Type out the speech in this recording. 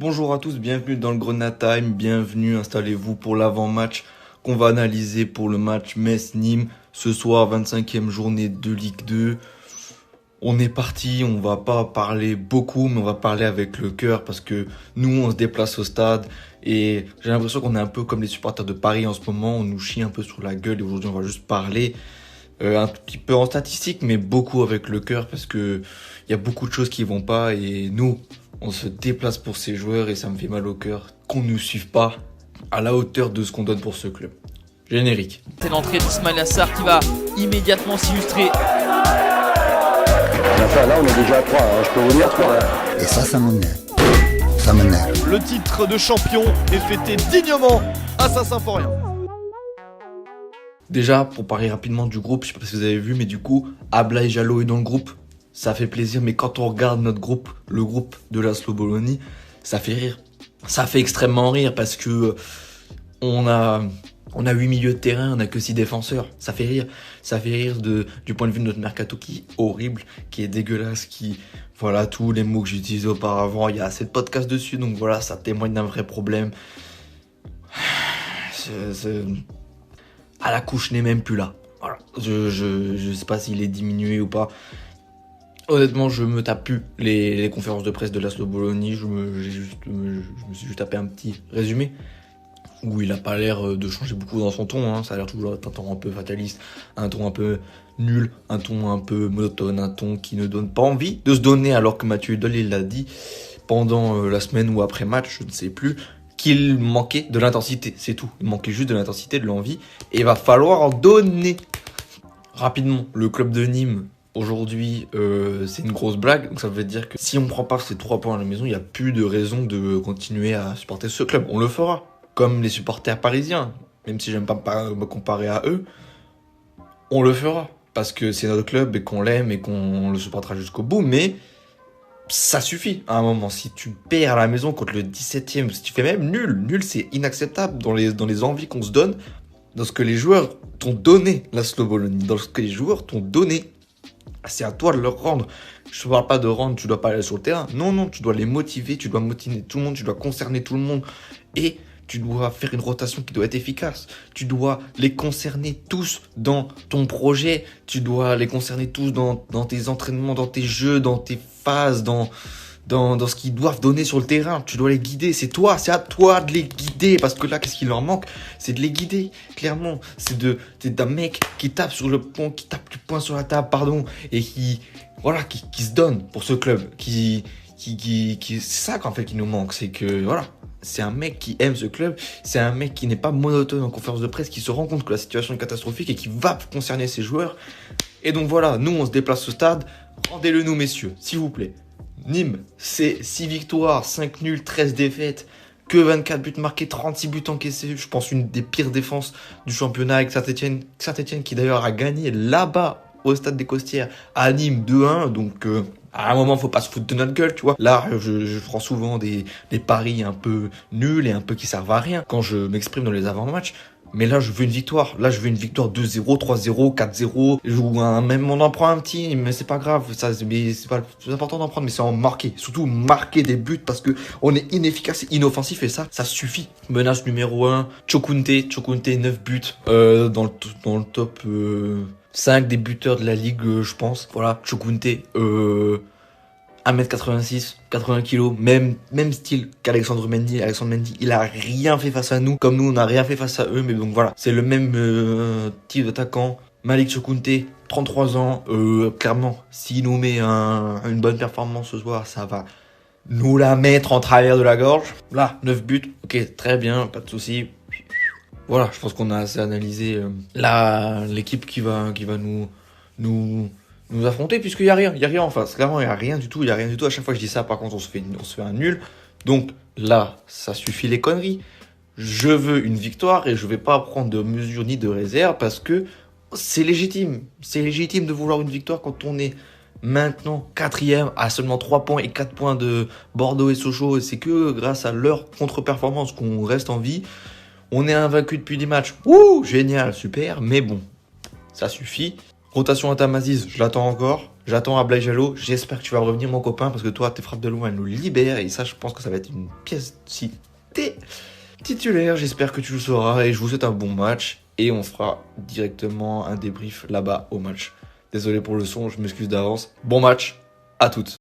Bonjour à tous, bienvenue dans le Grenade Time, bienvenue, installez-vous pour l'avant-match qu'on va analyser pour le match Metz-Nîmes. Ce soir, 25e journée de Ligue 2. On est parti, on va pas parler beaucoup, mais on va parler avec le cœur parce que nous, on se déplace au stade et j'ai l'impression qu'on est un peu comme les supporters de Paris en ce moment, on nous chie un peu sur la gueule et aujourd'hui on va juste parler un petit peu en statistique, mais beaucoup avec le cœur parce que il y a beaucoup de choses qui vont pas et nous, on se déplace pour ces joueurs et ça me fait mal au cœur qu'on ne nous suive pas à la hauteur de ce qu'on donne pour ce club. Générique. C'est l'entrée d'Ismail Assar qui va immédiatement s'illustrer. Là, on est déjà à 3, je peux vous dire 3. Et ça m'énerve. Ça m'énerve. Le titre de champion est fêté dignement à Saint-Symphorien. Déjà, pour parler rapidement du groupe, je sais pas si vous avez vu, mais du coup, Ablaye Jallo est dans le groupe. Ça fait plaisir, mais quand on regarde notre groupe, le groupe de Laszlo Bologna, ça fait rire. Ça fait extrêmement rire parce que on a 8 milieux de terrain, on a que 6 défenseurs. Ça fait rire. Ça fait rire du point de vue de notre mercato qui est horrible, qui est dégueulasse, voilà, tous les mots que j'ai utilisés auparavant, il y a assez de podcasts dessus, donc voilà, ça témoigne d'un vrai problème. À la couche n'est même plus là. Voilà. Je sais pas s'il est diminué ou pas. Honnêtement, je me tape plus les conférences de presse de Laszlo Bologna. Je me suis juste tapé un petit résumé où il a pas l'air de changer beaucoup dans son ton. Hein. Ça a l'air toujours d'être un ton un peu fataliste, un ton un peu nul, un ton un peu monotone, un ton qui ne donne pas envie de se donner. Alors que Mathieu Hudol, il l'a dit pendant la semaine ou après match, je ne sais plus, qu'il manquait de l'intensité. C'est tout. Il manquait juste de l'intensité, de l'envie. Et il va falloir en donner rapidement. Le club de Nîmes. Aujourd'hui, c'est une grosse blague, donc ça veut dire que si on prend pas ces 3 points à la maison, il n'y a plus de raison de continuer à supporter ce club. On le fera, comme les supporters parisiens, même si j'aime pas me comparer à eux, on le fera, parce que c'est notre club et qu'on l'aime et qu'on le supportera jusqu'au bout, mais ça suffit à un moment. Si tu perds à la maison contre le 17e, si tu fais même nul c'est inacceptable dans les envies qu'on se donne, dans ce que les joueurs t'ont donné, Laszlo Bologna, dans ce que les joueurs t'ont donné. C'est à toi de leur rendre. Je ne parle pas de rendre, tu dois pas aller sur le terrain. Non, tu dois les motiver, tu dois motiver tout le monde, tu dois concerner tout le monde. Et tu dois faire une rotation qui doit être efficace. Tu dois les concerner tous dans ton projet. Tu dois les concerner tous dans tes entraînements, dans tes jeux, dans tes phases, dans ce qu'ils doivent donner sur le terrain. Tu dois les guider, c'est à toi de les guider, parce que là, qu'est-ce qu'il leur manque? C'est de les guider, clairement. C'est d'un mec qui tape sur le pont, qui tape du poing sur la table, et qui se donne pour ce club, c'est ça qu'en fait qui nous manque, c'est que, voilà, c'est un mec qui aime ce club, c'est un mec qui n'est pas monotone en conférence de presse, qui se rend compte que la situation est catastrophique et qui va concerner ses joueurs. Et donc voilà, nous, on se déplace au stade, rendez-le nous, messieurs, s'il vous plaît. Nîmes, c'est 6 victoires, 5 nuls, 13 défaites, que 24 buts marqués, 36 buts encaissés. Je pense une des pires défenses du championnat avec Saint-Etienne qui d'ailleurs a gagné là-bas au stade des Costières à Nîmes 2-1. Donc à un moment, faut pas se foutre de notre gueule, tu vois. Là, je prends souvent des paris un peu nuls et un peu qui servent à rien quand je m'exprime dans les avant-matchs. Mais là, je veux une victoire. Là, je veux une victoire 2-0, 3-0, 4-0. Même on en prend un petit, mais c'est pas grave. C'est pas le plus important d'en prendre, mais c'est en marquer. Surtout marquer des buts parce que on est inefficace et inoffensif et ça suffit. Menace numéro 1, Chokunte, 9 buts dans le top 5 des buteurs de la ligue, je pense. Voilà, Chokunte, 1m86, 80 kg, même style qu'Alexandre Mendy. Alexandre Mendy, il a rien fait face à nous, comme nous on n'a rien fait face à eux, mais donc voilà, c'est le même type d'attaquant. Malik Chokunte, 33 ans, clairement, s'il nous met une bonne performance ce soir, ça va nous la mettre en travers de la gorge. Là, 9 buts, ok, très bien, pas de souci. Voilà, je pense qu'on a assez analysé l'équipe qui va nous affronter, puisqu'il y a rien en face. Clairement, il y a rien du tout. À chaque fois que je dis ça, par contre, on se fait un nul. Donc là, ça suffit les conneries. Je veux une victoire et je vais pas prendre de mesures ni de réserve parce que c'est légitime. C'est légitime de vouloir une victoire quand on est maintenant 4e à seulement 3 points et 4 points de Bordeaux et Sochaux. Et c'est que grâce à leur contre-performance qu'on reste en vie. On est invaincu depuis 10 matchs. Ouh, génial, super. Mais bon, ça suffit. Rotation à Tamaziz, je l'attends encore. J'attends Ablaye Jallo. J'espère que tu vas revenir, mon copain, parce que toi, tes frappes de loin, elles nous libèrent. Et ça, je pense que ça va être une pièce si t'es titulaire. J'espère que tu le sauras. Et je vous souhaite un bon match. Et on fera directement un débrief là-bas au match. Désolé pour le son, je m'excuse d'avance. Bon match à toutes.